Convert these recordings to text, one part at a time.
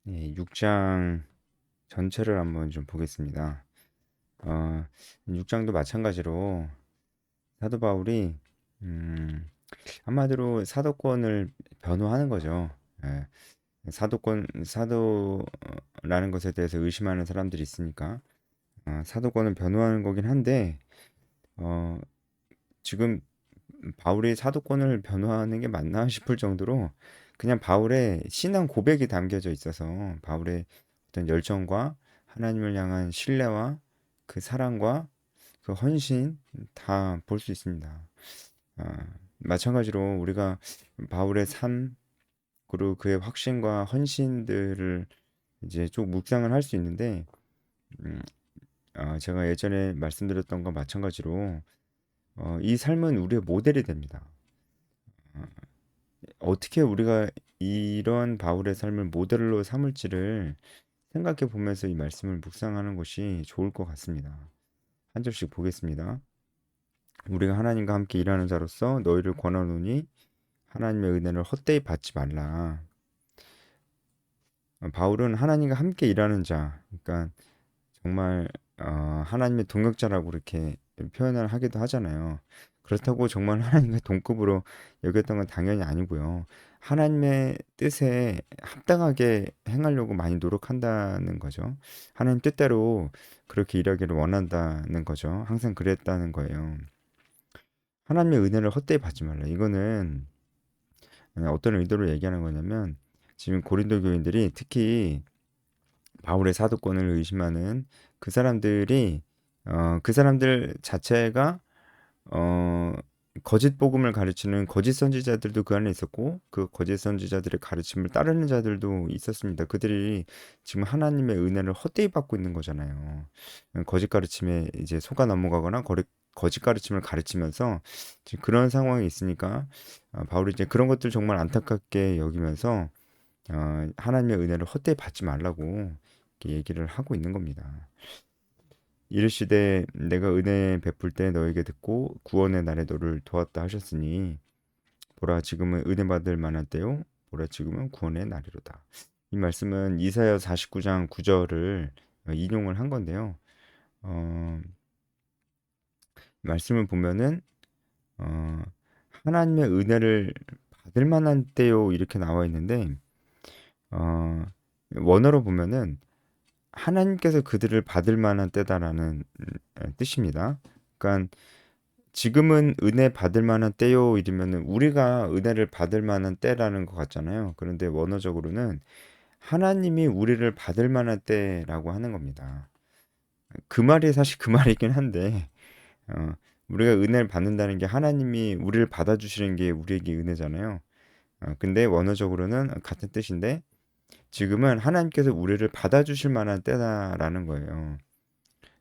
네, 6장 전체를 한번 좀 보겠습니다. 어, 6장도 마찬가지로 사도 바울이 한마디로 사도권을 변호하는 거죠. 예, 사도라는 것에 대해서 의심하는 사람들이 있으니까 사도권을 변호하는 거긴 한데 어, 지금 바울이 사도권을 변호하는 게 맞나 싶을 정도로 그냥 바울의 신앙 고백이 담겨져 있어서 바울의 어떤 열정과 하나님을 향한 신뢰와 그 사랑과 그 헌신 다 볼 수 있습니다. 마찬가지로 우리가 바울의 삶 그리고 그의 확신과 헌신들을 이제 쭉 묵상을 할 수 있는데 음, 제가 예전에 말씀드렸던 것 마찬가지로 이 삶은 우리의 모델이 됩니다. 어떻게 우리가 이런 바울의 삶을 모델로 삼을지를 생각해 보면서 이 말씀을 묵상하는 것이 좋을 것 같습니다. 한 절씩 보겠습니다. 우리가 하나님과 함께 일하는 자로서 너희를 권하노니 하나님의 은혜를 헛되이 받지 말라. 바울은 하나님과 함께 일하는 자, 그러니까 정말 하나님의 동역자라고 이렇게 표현을 하기도 하잖아요. 그렇다고 정말 하나님과 동급으로 여겼던 건 당연히 아니고요. 하나님의 뜻에 합당하게 행하려고 많이 노력한다는 거죠. 하나님 뜻대로 그렇게 일하기를 원한다는 거죠. 항상 그랬다는 거예요. 하나님의 은혜를 헛되이 받지 말라. 이거는 어떤 의도로 얘기하는 거냐면 지금 고린도 교인들이 특히 바울의 사도권을 의심하는 그 사람들이 그 사람들 자체가 어, 거짓 복음을 가르치는 거짓 선지자들도 그 안에 있었고 그 거짓 선지자들의 가르침을 따르는 자들도 있었습니다. 그들이 지금 하나님의 은혜를 헛되이 받고 있는 거잖아요. 거짓 가르침에 이제 속아 넘어가거나 거짓 가르침을 가르치면서 지금 그런 상황이 있으니까 바울이 이제 그런 것들 정말 안타깝게 여기면서 하나님의 은혜를 헛되이 받지 말라고 이렇게 얘기를 하고 있는 겁니다. 이르시되 내가 은혜 베풀 때 너에게 듣고 구원의 날에 너를 도왔다 하셨으니 보라 지금은 은혜 받을 만한 때요 보라 지금은 구원의 날이로다. 이 말씀은 이사야 49장 9절을 인용을 한 건데요. 어, 말씀을 보면은 어, 하나님의 은혜를 받을 만한 때요 이렇게 나와 있는데 어, 원어로 보면은 하나님께서 그들을 받을 만한 때다라는 뜻입니다. 그러니까 지금은 은혜 받을 만한 때요 이러면은 우리가 은혜를 받을 만한 때라는 것 같잖아요. 그런데 원어적으로는 하나님이 우리를 받을 만한 때라고 하는 겁니다. 그 말이 사실 그 말이긴 한데 어, 우리가 은혜를 받는다는 게 하나님이 우리를 받아주시는 게 우리에게 은혜잖아요. 근데 원어적으로는 같은 뜻인데 지금은 하나님께서 우리를 받아주실 만한 때다라는 거예요.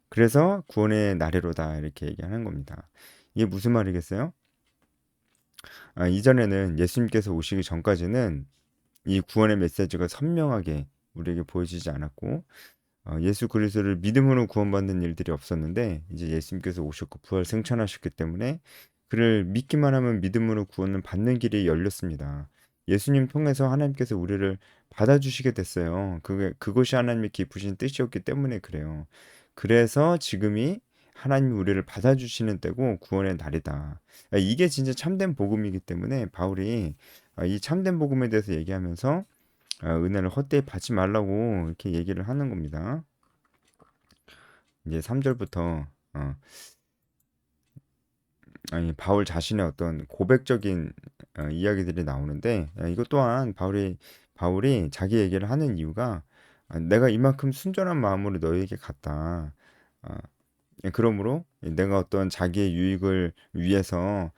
그래서 구원의 날이로다 이렇게 얘기하는 겁니다. 이게 무슨 말이겠어요? 이전에는 예수님께서 오시기 전까지는 이 구원의 메시지가 선명하게 우리에게 보여지지 않았고 예수 그리스도를 믿음으로 구원받는 일들이 없었는데 이제 예수님께서 오셨고 부활 승천하셨기 때문에 그를 믿기만 하면 믿음으로 구원을 받는 길이 열렸습니다. 예수님 통해서 하나님께서 우리를 받아주시게 됐어요. 그것이 하나님의 깊으신 뜻이었기 때문에 그래요. 그래서 지금이 하나님이 우리를 받아주시는 때고 구원의 날이다. 이게 진짜 참된 복음이기 때문에 바울이 이 참된 복음에 대해서 얘기하면서 은혜를 헛되이 받지 말라고 이렇게 얘기를 하는 겁니다. 이제 3절부터 아니 바울 자신의 어떤 고백적인 이야기들이 나오는데 이것 또한 바울이 자기 얘기를 하는 이유가 내가 이만큼 순전한 마음으로 너에게 갔다. 어, 그러므로 내가 어떤 자기의 유익을 위해서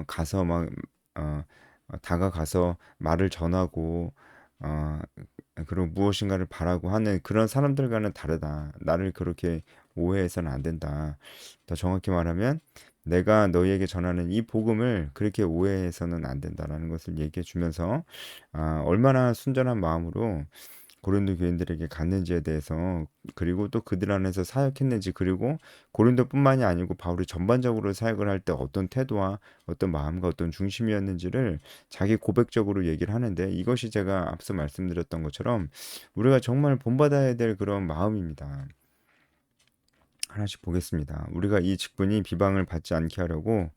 가서 막 어, 다가가서 말을 전하고 어, 그리고 무엇인가를 바라고 하는 그런 사람들과는 다르다. 나를 그렇게 오해해서는 안 된다. 더 정확히 말하면 내가 너희에게 전하는 이 복음을 그렇게 오해해서는 안 된다라는 것을 얘기해 주면서 얼마나 순전한 마음으로 고린도 교인들에게 갔는지에 대해서, 그리고 또 그들 안에서 사역했는지, 그리고 고린도뿐만이 아니고 바울이 전반적으로 사역을 할 때 어떤 태도와 어떤 마음과 어떤 중심이었는지를 자기 고백적으로 얘기를 하는데, 이것이 제가 앞서 말씀드렸던 것처럼 우리가 정말 본받아야 될 그런 마음입니다. 하나씩 보겠습니다. 우리가 이 직분이 비방을 받지 않게 하려고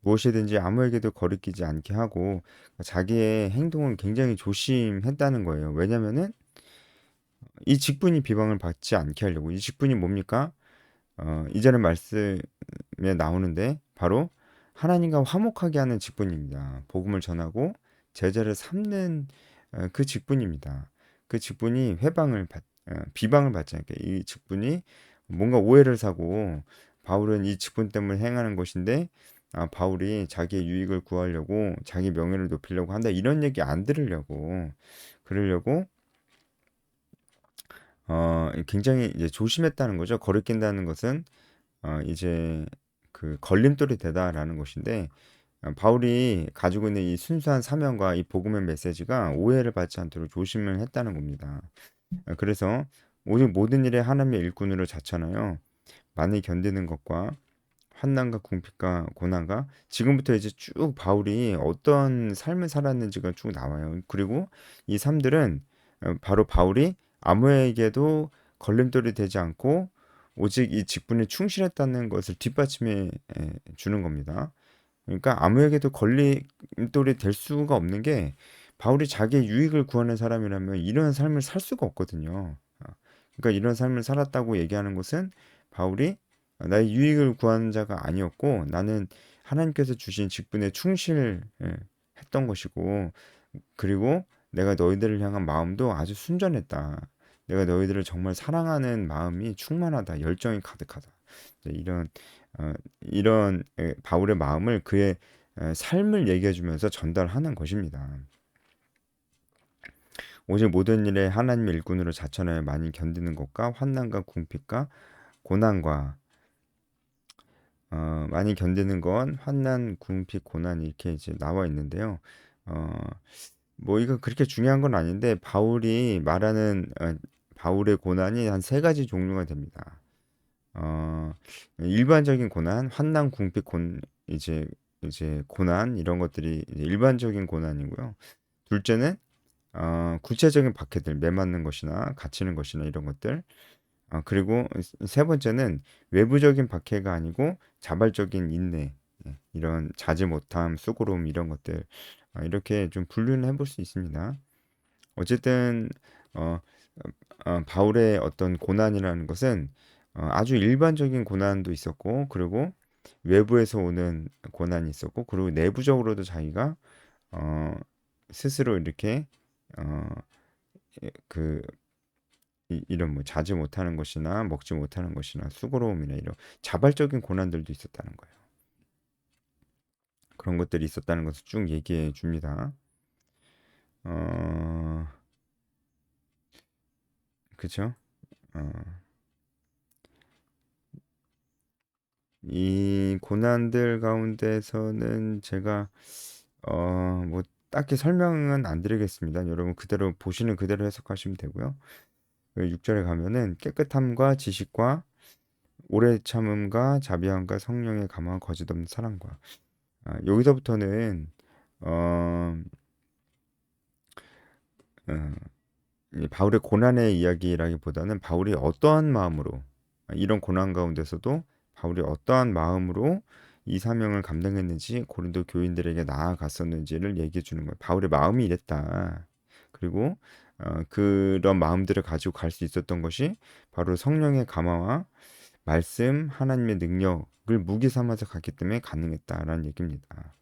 무엇이든지 아무에게도 거리끼지 않게 하고 자기의 행동을 굉장히 조심했다는 거예요. 왜냐면은 이 직분이 비방을 받지 않게 하려고. 이 직분이 뭡니까? 이전에 말씀에 나오는데 바로 하나님과 화목하게 하는 직분입니다. 복음을 전하고 제자를 삼는 그 직분입니다. 그 직분이 비방을 받지 않게, 이 직분이 뭔가 오해를 사고 바울은 이 직분 때문에 행하는 것인데, 바울이 자기의 유익을 구하려고 자기 명예를 높이려고 한다, 이런 얘기 안 들으려고, 그러려고 굉장히 이제 조심했다는 거죠. 거리낀다는 것은 이제 그 걸림돌이 되다라는 것인데, 바울이 가지고 있는 이 순수한 사명과 이 복음의 메시지가 오해를 받지 않도록 조심을 했다는 겁니다. 그래서 오직 모든 일에 하나님의 일꾼으로 자처하여 많이 견디는 것과 환난과 궁핍과 고난과, 지금부터 이제 쭉 바울이 어떤 삶을 살았는지가 쭉 나와요. 그리고 이 삶들은 바로 바울이 아무에게도 걸림돌이 되지 않고 오직 이 직분에 충실했다는 것을 뒷받침해 주는 겁니다. 그러니까 아무에게도 걸림돌이 될 수가 없는 게, 바울이 자기의 유익을 구하는 사람이라면 이런 삶을 살 수가 없거든요. 그러니까 이런 삶을 살았다고 얘기하는 것은 바울이 나의 유익을 구하는 자가 아니었고, 나는 하나님께서 주신 직분에 충실했던 것이고, 그리고 내가 너희들을 향한 마음도 아주 순전했다. 내가 너희들을 정말 사랑하는 마음이 충만하다. 열정이 가득하다. 이런 바울의 마음을, 그의 삶을 얘기해 주면서 전달하는 것입니다. 오직 모든 일에 하나님의 일꾼으로 자천하여 많이 견디는 것과 환난과 궁핍과 고난과, 많이 견디는 건 환난, 궁핍, 고난, 이렇게 이제 나와 있는데요. 어, 뭐 이거 그렇게 중요한 건 아닌데, 바울이 말하는 바울의 고난이 한 세 가지 종류가 됩니다. 어, 일반적인 고난, 환난, 궁핍, 이제 고난, 이런 것들이 이제 일반적인 고난이고요. 둘째는 구체적인 박해들, 매맞는 것이나 갇히는 것이나 이런 것들. 그리고 세 번째는 외부적인 박해가 아니고 자발적인 인내, 이런 자지 못함, 수고로움, 이런 것들. 이렇게 좀 분류는 해볼 수 있습니다. 어쨌든 어, 바울의 어떤 고난이라는 것은 아주 일반적인 고난도 있었고, 그리고 외부에서 오는 고난이 있었고, 그리고 내부적으로도 자기가 어, 스스로 이렇게 어, 그 이런 뭐 자지 못하는 것이나 먹지 못하는 것이나 수고로움이나 이런 자발적인 고난들도 있었다는 거예요. 그런 것들이 있었다는 것을 쭉 얘기해 줍니다. 어, 그쵸? 어, 이 고난들 가운데서는 제가 뭐 딱히 설명은 안 드리겠습니다. 여러분 그대로 보시는 그대로 해석하시면 되고요. 6절에 가면은 깨끗함과 지식과 오래 참음과 자비함과 성령의 감화와 거짓없는 사랑과, 여기서부터는 어, 어, 이 바울의 고난의 이야기라기보다는 바울이 어떠한 마음으로, 이런 고난 가운데서도 바울이 어떠한 마음으로 이 사명을 감당했는지, 고린도 교인들에게 나아갔었는지를 얘기해 주는 거예요. 바울의 마음이 이랬다. 그리고 그런 마음들을 가지고 갈 수 있었던 것이 바로 성령의 감화와 말씀, 하나님의 능력을 무기 삼아서 갔기 때문에 가능했다라는 얘기입니다.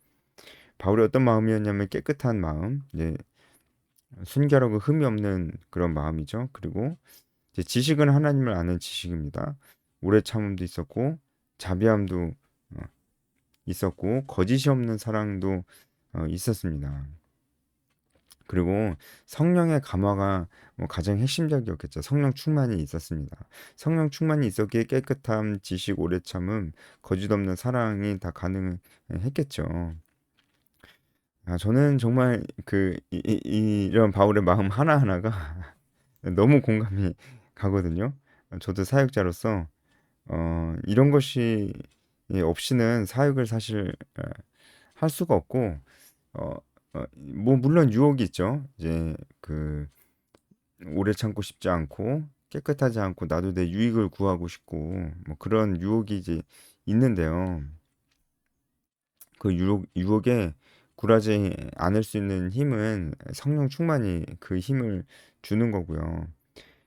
바울이 어떤 마음이었냐면 깨끗한 마음, 이제 순결하고 흠이 없는 그런 마음이죠. 그리고 이제 지식은 하나님을 아는 지식입니다. 오래 참음도 있었고, 자비함도 어, 있었고, 거짓이 없는 사랑도 있었습니다. 그리고 성령의 감화가 뭐 가장 핵심적이었겠죠. 성령 충만이 있었습니다. 성령 충만이 있었기에 깨끗함, 지식, 오래 참음, 거짓 없는 사랑이 다 가능했겠죠. 저는 정말 이런 바울의 마음 하나하나가 너무 공감이 가거든요. 저도 사역자로서 이런 것이 없이는 사역을 사실 할 수가 없고 뭐 물론 유혹이 있죠. 이제 그 오래 참고 싶지 않고 깨끗하지 않고 나도 내 유익을 구하고 싶고 뭐 그런 유혹이 이제 있는데요. 그 유혹에 굴하지 않을 수 있는 힘은 성령 충만이 그 힘을 주는 거고요.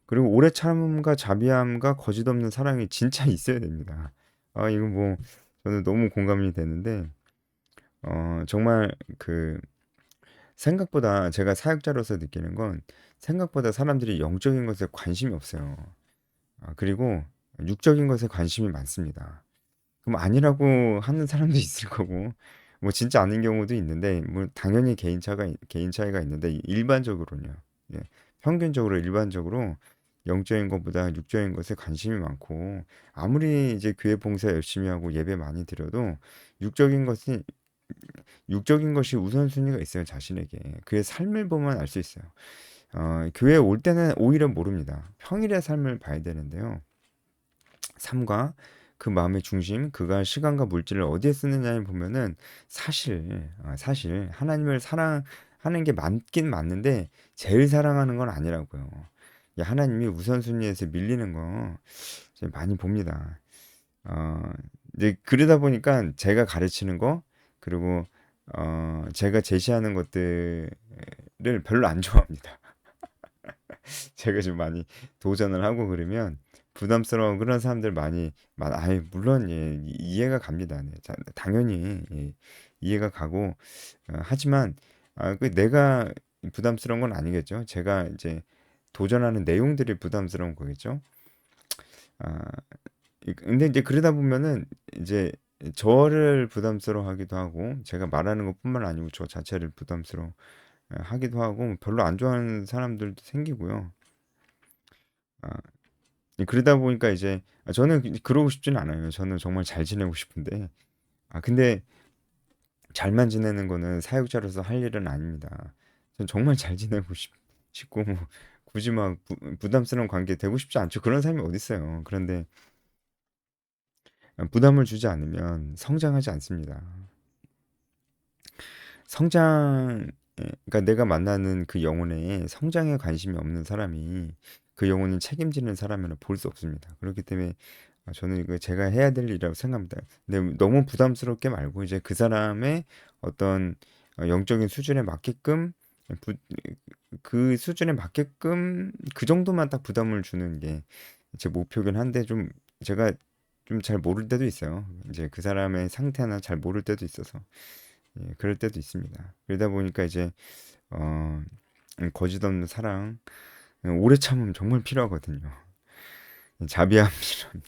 그리고 오래 참음과 자비함과 거짓 없는 사랑이 진짜 있어야 됩니다. 이거 뭐 저는 너무 공감이 되는데 정말 그 생각보다 제가 사역자로서 느끼는 건 생각보다 사람들이 영적인 것에 관심이 없어요. 그리고 육적인 것에 관심이 많습니다. 그럼 아니라고 하는 사람도 있을 거고, 뭐 진짜 아닌 경우도 있는데, 뭐 당연히 개인 차이가 있는데 일반적으로는요. 예, 평균적으로 일반적으로 영적인 것보다 육적인 것에 관심이 많고, 아무리 이제 교회 봉사 열심히 하고 예배 많이 드려도 육적인 것이 육적인 것이 우선순위가 있어요, 자신에게. 그의 삶을 보면 알 수 있어요. 교회에 올 때는 오히려 모릅니다. 평일의 삶을 봐야 되는데요. 삶과 그 마음의 중심, 그가 시간과 물질을 어디에 쓰느냐를 보면은 사실 하나님을 사랑하는 게 맞긴 맞는데 제일 사랑하는 건 아니라고요. 하나님이 우선순위에서 밀리는 거 이제 많이 봅니다. 어, 이제 그러다 보니까 제가 가르치는 거 그리고 제가 제시하는 것들을 별로 안 좋아합니다. 제가 좀 많이 도전을 하고 그러면 부담스러운 그런 사람들 아이, 물론, 예, 이해가 갑니다. 네, 당연히, 예, 이해가 가고, 하지만, 내가 부담스러운 건 아니겠죠. 제가 이제 도전하는 내용들이 부담스러운 거겠죠. 아, 근데 이제 그러다 보면은 이제 저를 부담스러워 하기도 하고, 제가 말하는 것뿐만 아니고 저 자체를 부담스러워 하기도 하고, 별로 안 좋아하는 사람들도 생기고요. 아, 그러다 보니까 이제 저는 그러고 싶지는 않아요. 저는 정말 잘 지내고 싶은데 근데 잘만 지내는 거는 사역자로서 할 일은 아닙니다. 전 정말 잘 지내고 싶고 뭐 굳이 막 부담스러운 관계 되고 싶지 않죠. 그런 사람이 어디 있어요. 그런데 부담을 주지 않으면 성장하지 않습니다. 그러니까 내가 만나는 그 영혼에 성장에 관심이 없는 사람이 그 영혼을 책임지는 사람을 볼 수 없습니다. 그렇기 때문에 저는 이거 제가 해야 될 일이라고 생각합니다. 근데 너무 부담스럽게 말고 이제 그 사람의 어떤 영적인 수준에 맞게끔 부- 그 수준에 맞게끔 그 정도만 딱 부담을 주는 게 제 목표긴 한데 좀 제가 좀 잘 모를 때도 있어요. 이제 그 사람의 상태나 잘 모를 때도 있어서 그럴 때도 있습니다. 그러다 보니까 이제 어, 거짓 없는 사랑, 오래 참으면 정말 필요하거든요.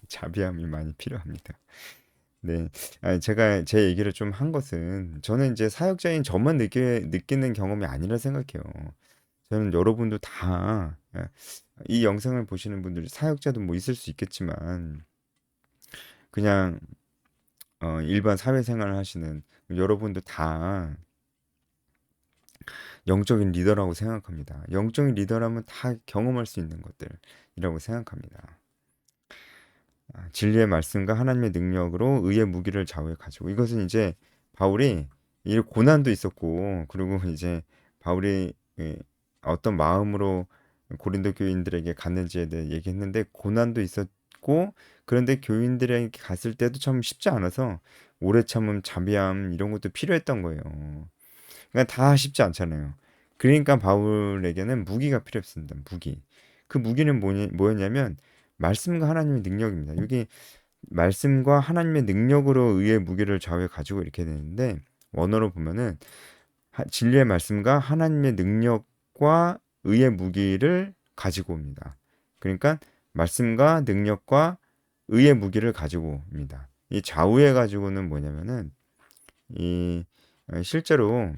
자비함이 많이 필요합니다. 네. 제가 제 얘기를 좀 한 것은 저는 이제 사역자인 저만 느끼는 경험이 아니라 생각해요. 저는 여러분도 다 이 영상을 보시는 분들 사역자도 뭐 있을 수 있겠지만 그냥 일반 사회생활을 하시는 여러분도 다 영적인 리더라고 생각합니다. 영적인 리더라면 다 경험할 수 있는 것들이라고 생각합니다. 진리의 말씀과 하나님의 능력으로 의의 무기를 좌우에 가지고 이것은 이제 바울이 이 고난도 있었고 그리고 이제 바울이 어떤 마음으로 고린도 교인들에게 갔는지에 대해 얘기했는데 고난도 있었고 그런데 교인들에게 갔을 때도 참 쉽지 않아서 오래 참음, 자비함 이런 것도 필요했던 거예요. 그러니까 다 쉽지 않잖아요. 그러니까 바울에게는 무기가 필요했습니다. 무기. 그 무기는 뭐였냐면 말씀과 하나님의 능력입니다. 여기 말씀과 하나님의 능력으로 의의 무기를 좌우에 가지고 이렇게 되는데 원어로 보면은 진리의 말씀과 하나님의 능력과 의의 무기를 가지고 옵니다. 그러니까 말씀과 능력과 의의 무기를 가지고 옵니다. 이 좌우에 가지고는 뭐냐면은 이 실제로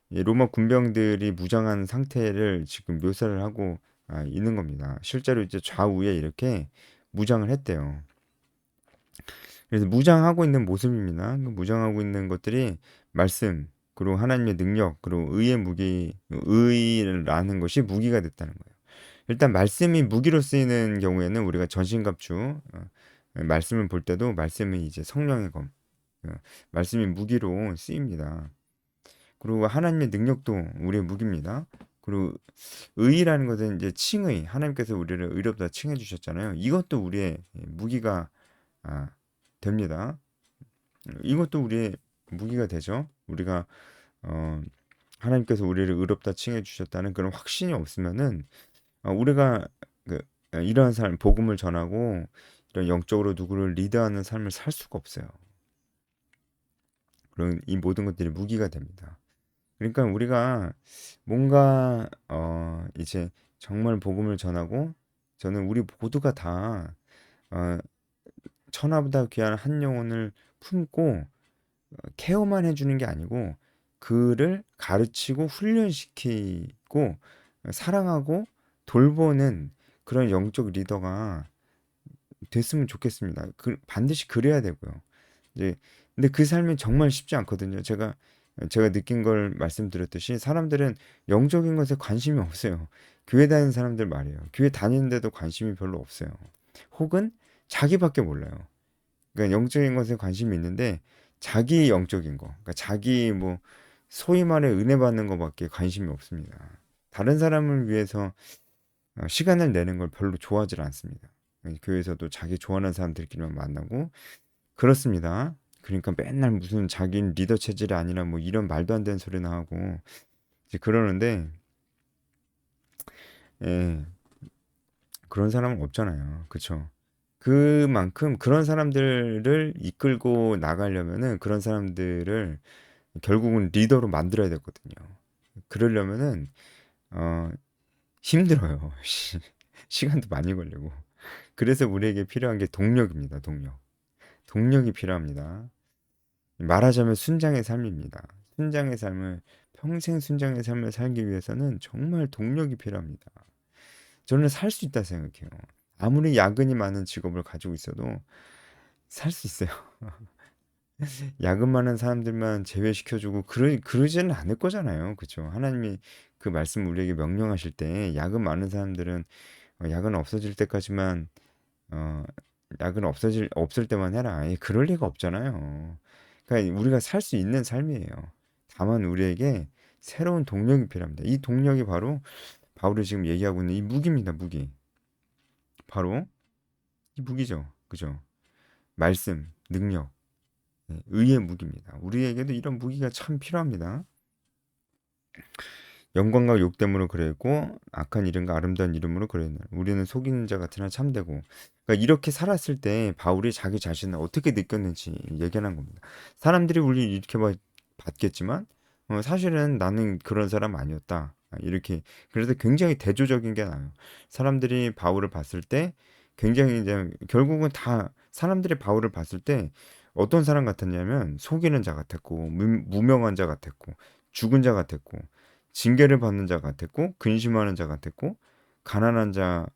이 로마 군병들이 무장한 상태를 지금 묘사를 하고 있는 겁니다. 실제로 이제 좌우에 이렇게 무장을 했대요. 그래서 무장하고 있는 모습입니다. 그 무장하고 있는 것들이 말씀, 그리고 하나님의 능력, 그리고 의의 무기, 의라는 것이 무기가 됐다는 거예요. 일단 말씀이 무기로 쓰이는 경우에는 우리가 전신갑주 말씀을 볼 때도 말씀이 이제 성령의 검, 어, 말씀이 무기로 쓰입니다. 그리고 하나님의 능력도 우리의 무기입니다. 그리고 의라는 것은 이제 칭의, 하나님께서 우리를 의롭다 칭해 주셨잖아요. 이것도 우리의 무기가 아, 됩니다. 이것도 우리의 무기가 되죠. 우리가 어, 하나님께서 우리를 의롭다 칭해 주셨다는 그런 확신이 없으면은 우리가 그, 이러한 삶, 복음을 전하고 이런 영적으로 누구를 리드하는 삶을 살 수가 없어요. 그런 이 모든 것들이 무기가 됩니다. 그러니까 우리가 뭔가 이제 정말 복음을 전하고 저는 우리 모두가 다 어, 천하보다 귀한 한 영혼을 품고 케어만 해주는 게 아니고 그를 가르치고 훈련시키고 사랑하고 돌보는 그런 영적 리더가 됐으면 좋겠습니다. 반드시 그래야 되고요. 이제 근데 그 삶이 정말 쉽지 않거든요. 제가 느낀 걸 말씀드렸듯이 사람들은 영적인 것에 관심이 없어요. 교회 다니는 사람들 말이에요. 교회 다니는데도 관심이 별로 없어요. 혹은 자기밖에 몰라요. 그러니까 영적인 것에 관심이 있는데 자기 영적인 거, 그러니까 자기 뭐 소위 말해 은혜 받는 것밖에 관심이 없습니다. 다른 사람을 위해서 시간을 내는 걸 별로 좋아하지 않습니다. 교회에서도 자기 좋아하는 사람들끼리만 만나고 그렇습니다. 그러니까 맨날 무슨 자기는 리더 체질이 아니라 뭐 이런 말도 안 되는 소리나 하고 이제 그러는데 예, 그런 사람은 없잖아요. 그쵸? 그만큼 그런 사람들을 이끌고 나가려면은 그런 사람들을 결국은 리더로 만들어야 되거든요. 그러려면은 어, 힘들어요. 시간도 많이 걸리고. 그래서 우리에게 필요한 게 동력입니다. 동력. 동력이 필요합니다. 말하자면 순장의 삶입니다. 순장의 삶을 평생 순장의 삶을 살기 위해서는 정말 동력이 필요합니다. 저는 살 수 있다 생각해요. 아무리 야근이 많은 직업을 가지고 있어도 살 수 있어요. 야근 많은 사람들만 제외시켜주고 그러지는 않을 거잖아요. 그렇죠? 하나님이 그 말씀 우리에게 명령하실 때 야근 많은 사람들은 야근 없어질 때까지만 어, 야근 없을 때만 해라. 그럴 리가 없잖아요. 그러니까 우리가 살 수 있는 삶이에요. 다만 우리에게 새로운 동력이 필요합니다. 이 동력이 바로 바울이 지금 얘기하고 있는 이 무기입니다. 무기. 바로 이 무기죠. 그죠? 말씀, 능력, 의의 무기입니다. 우리에게도 이런 무기가 참 필요합니다. 영광과 욕됨으로 그랬고 악한 이름과 아름다운 이름으로 그랬네. 우리는 속이는 자 같으나 참되고. 그러니까 이렇게 살았을 때 바울이 자기 자신을 어떻게 느꼈는지 얘기하는 겁니다. 사람들이 우리 이렇게 봤겠지만 사실은 나는 그런 사람 아니었다. 이렇게 그래서 굉장히 대조적인 게 나요. 사람들이 바울을 봤을 때 굉장히 이제 결국은 다 사람들이 바울을 봤을 때 어떤 사람 같았냐면 속이는 자 같았고 무명한 자 같았고 죽은 자 같았고 징계를 받는 자 같았고 근심하는 자 같았고 가난한 자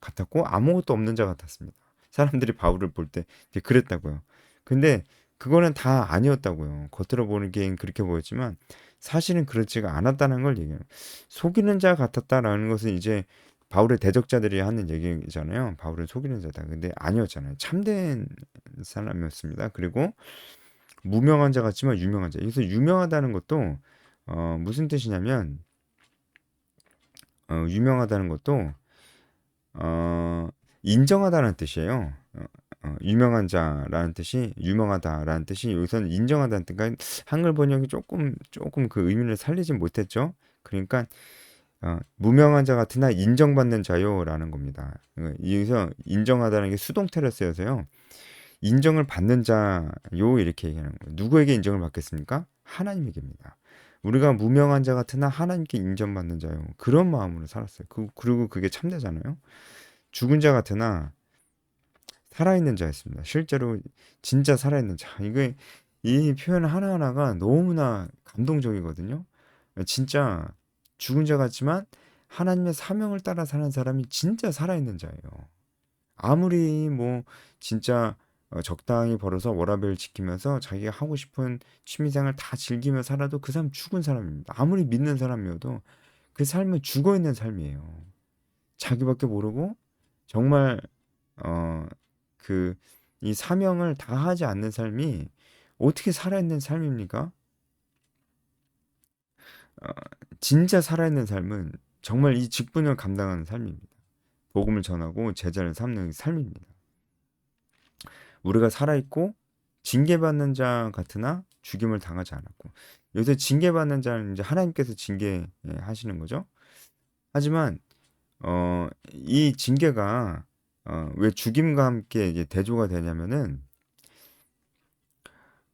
같았고 아무것도 없는 자 같았습니다. 사람들이 바울을 볼 때 그랬다고요. 근데 그거는 다 아니었다고요. 겉으로 보기엔 그렇게 보였지만 사실은 그렇지가 않았다는 걸 얘기해요. 속이는 자 같았다라는 것은 이제 바울의 대적자들이 하는 얘기잖아요. 바울은 속이는 자다. 근데 아니었잖아요. 참된 사람이었습니다. 그리고 무명한 자 같지만 유명한 자. 여기서 유명하다는 것도 무슨 뜻이냐면 유명하다는 것도 인정하다는 뜻이에요. 유명한 자라는 뜻이 유명하다라는 뜻이 여기서는 인정하다는 뜻. 그러니까 한글 번역이 조금 그 의미를 살리진 못했죠. 그러니까 무명한 자 같으나 인정받는 자요라는 겁니다. 여기서 인정하다는 게 수동태로 쓰여서요. 인정을 받는 자요 이렇게 얘기하는 거예요. 누구에게 인정을 받겠습니까? 하나님에게입니다. 우리가 무명한 자 같으나 하나님께 인정받는 자요. 그런 마음으로 살았어요. 그리고 그게 참되잖아요. 죽은 자 같으나 살아있는 자였습니다. 실제로 진짜 살아있는 자. 이게 이 표현 하나하나가 너무나 감동적이거든요. 진짜 죽은 자 같지만 하나님의 사명을 따라 사는 사람이 진짜 살아있는 자예요. 아무리 뭐 진짜 적당히 벌어서 워라밸 지키면서 자기가 하고 싶은 취미생활 다 즐기며 살아도 그 사람 죽은 사람입니다. 아무리 믿는 사람이어도 그 삶은 죽어 있는 삶이에요. 자기밖에 모르고 정말 어, 그 이 사명을 다하지 않는 삶이 어떻게 살아있는 삶입니까? 어, 진짜 살아있는 삶은 정말 이 직분을 감당하는 삶입니다. 복음을 전하고 제자를 삼는 삶입니다. 우리가 살아있고 징계받는 자 같으나 죽임을 당하지 않았고, 요새 징계받는 자는 이제 하나님께서 징계하시는 거죠. 하지만 이 징계가 왜 죽임과 함께 이제 대조가 되냐면은,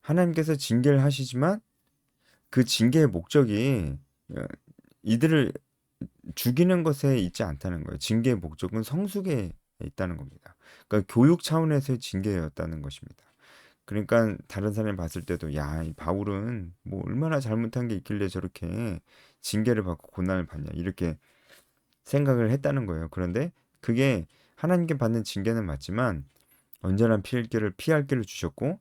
하나님께서 징계를 하시지만 그 징계의 목적이 어, 이들을 죽이는 것에 있지 않다는 거예요. 징계의 목적은 성숙에 있다는 겁니다. 그러니까 교육 차원에서의 징계였다는 것입니다. 그러니까 다른 사람이 봤을 때도 야, 이 바울은 뭐 얼마나 잘못한 게 있길래 저렇게 징계를 받고 고난을 받냐 이렇게 생각을 했다는 거예요. 그런데 그게 하나님께 받는 징계는 맞지만 언제나 피할 길을 주셨고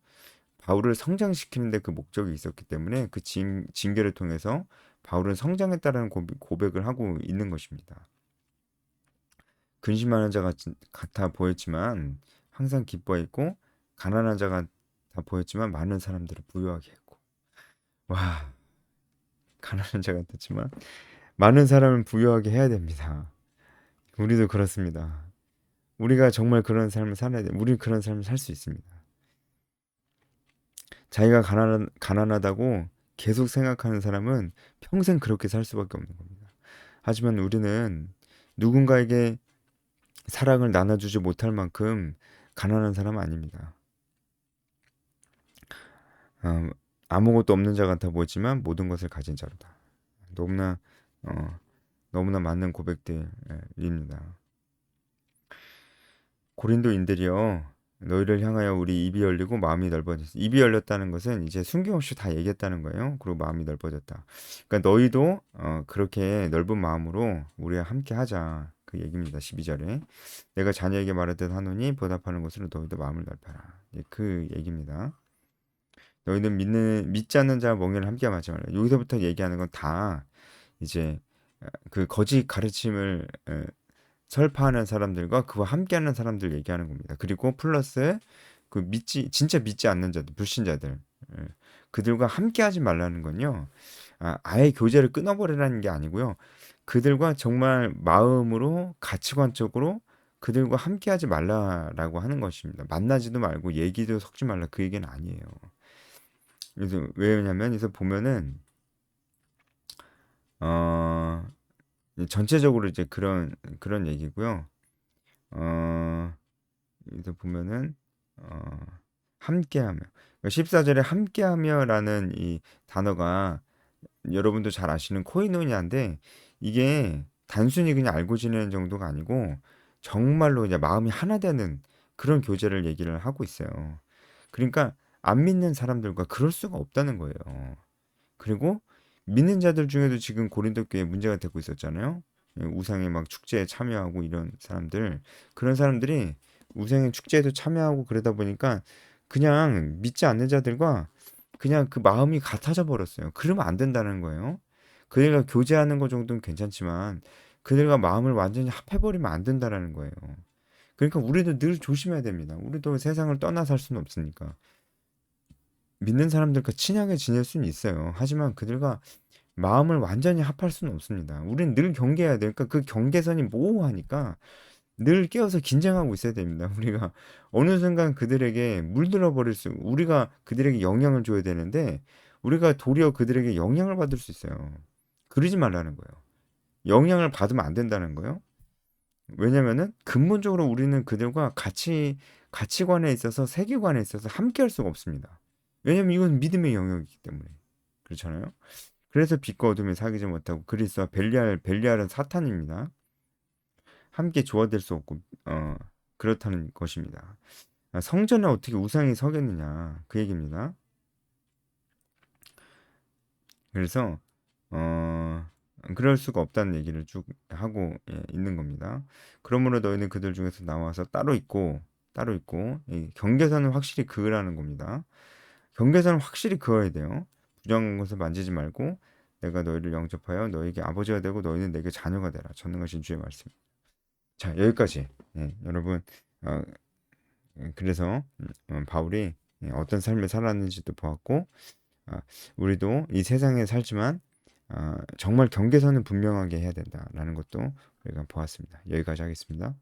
바울을 성장시키는 데 그 목적이 있었기 때문에 그 징계를 통해서 바울은 성장했다라는 고백을 하고 있는 것입니다. 근심하는 자 같아 보였지만 항상 기뻐했고, 가난한 자 같아 보였지만 많은 사람들을 부유하게 했고. 와, 가난한 자 같았지만 많은 사람을 부유하게 해야 됩니다. 우리도 그렇습니다. 우리가 정말 그런 삶을 살아야 돼. 우리 그런 삶을 살 수 있습니다. 자기가 가난하다고 계속 생각하는 사람은 평생 그렇게 살 수밖에 없는 겁니다. 하지만 우리는 누군가에게 사랑을 나눠주지 못할 만큼 가난한 사람은 아닙니다. 어, 아무것도 없는 자 같아 보이지만 모든 것을 가진 자로다. 너무나 어, 너무나 맞는 고백들입니다. 고린도인들이여, 너희를 향하여 우리 입이 열리고 마음이 넓어졌어. 입이 열렸다는 것은 이제 숨김없이 다 얘기했다는 거예요. 그리고 마음이 넓어졌다. 그러니까 너희도 그렇게 넓은 마음으로 우리와 함께 하자. 그 얘기입니다. 12절에. 내가 자녀에게 말하듯 하노니 보답하는 것으로 너희도 마음을 넓혀라. 그 얘기입니다. 너희는 믿지 않는 자와 멍에를 함께 하지 말라. 여기서부터 얘기하는 건 다 이제 그 거짓 가르침을 설파하는 사람들과 그와 함께하는 사람들 얘기하는 겁니다. 그리고 플러스 그 진짜 믿지 않는 자들, 불신자들, 예, 그들과 함께하지 말라는 건요. 아예 교제를 끊어버리라는 게 아니고요. 그들과 정말 마음으로 가치관적으로 그들과 함께하지 말라라고 하는 것입니다. 만나지도 말고 얘기도 섞지 말라, 그 얘기는 아니에요. 그래서 왜냐면 그래서 보면은 어 전체적으로 이제 그런 얘기고요. 어 여기서 보면은 어 함께하며, 그러니까 14절에 함께하며라는 이 단어가 여러분도 잘 아시는 코이노니아인데, 이게 단순히 그냥 알고 지내는 정도가 아니고 정말로 이제 마음이 하나 되는 그런 교제를 얘기를 하고 있어요. 그러니까 안 믿는 사람들과 그럴 수가 없다는 거예요. 그리고 믿는 자들 중에도 지금 고린도 교회에 문제가 되고 있었잖아요. 우상의 막 축제에 참여하고 이런 사람들, 그런 사람들이 우상의 축제에도 참여하고 그러다 보니까 그냥 믿지 않는 자들과 그냥 그 마음이 같아져 버렸어요. 그러면 안 된다는 거예요. 그들과 교제하는 것 정도는 괜찮지만 그들과 마음을 완전히 합해버리면 안 된다라는 거예요. 그러니까 우리도 늘 조심해야 됩니다. 우리도 세상을 떠나 살 수는 없으니까. 믿는 사람들과 친하게 지낼 수는 있어요. 하지만 그들과 마음을 완전히 합할 수는 없습니다. 우리는 늘 경계해야 돼요. 그러니까 그 경계선이 모호하니까 늘 깨어서 긴장하고 있어야 됩니다. 우리가 어느 순간 그들에게 물들어 버릴 우리가 그들에게 영향을 줘야 되는데 우리가 도리어 그들에게 영향을 받을 수 있어요. 그러지 말라는 거예요. 영향을 받으면 안 된다는 거예요. 왜냐면은 근본적으로 우리는 그들과 가치관에 있어서 세계관에 있어서 함께 할 수가 없습니다. 왜냐면 이건 믿음의 영역이기 때문에. 그렇잖아요. 그래서 빛과 어둠이 사귀지 못하고 그리스도와 벨리알은 사탄입니다. 함께 조화될 수 없고 그렇다는 것입니다. 성전에 어떻게 우상이 서겠느냐 그 얘기입니다. 그래서 어, 그럴 수가 없다는 얘기를 쭉 하고 있는 겁니다. 그러므로 너희는 그들 중에서 나와서 따로 있고 경계선은 확실히 그으라는 겁니다. 경계선은 확실히 그어야 돼요. 부정한 것을 만지지 말고 내가 너희를 영접하여 너희에게 아버지가 되고 너희는 내게 자녀가 되라. 전능하신 주의 말씀. 자, 여기까지. 예, 여러분, 어, 그래서 바울이 어떤 삶을 살았는지도 보았고, 아, 우리도 이 세상에 살지만 정말 경계선은 분명하게 해야 된다라는 것도 우리가 보았습니다. 여기까지 하겠습니다.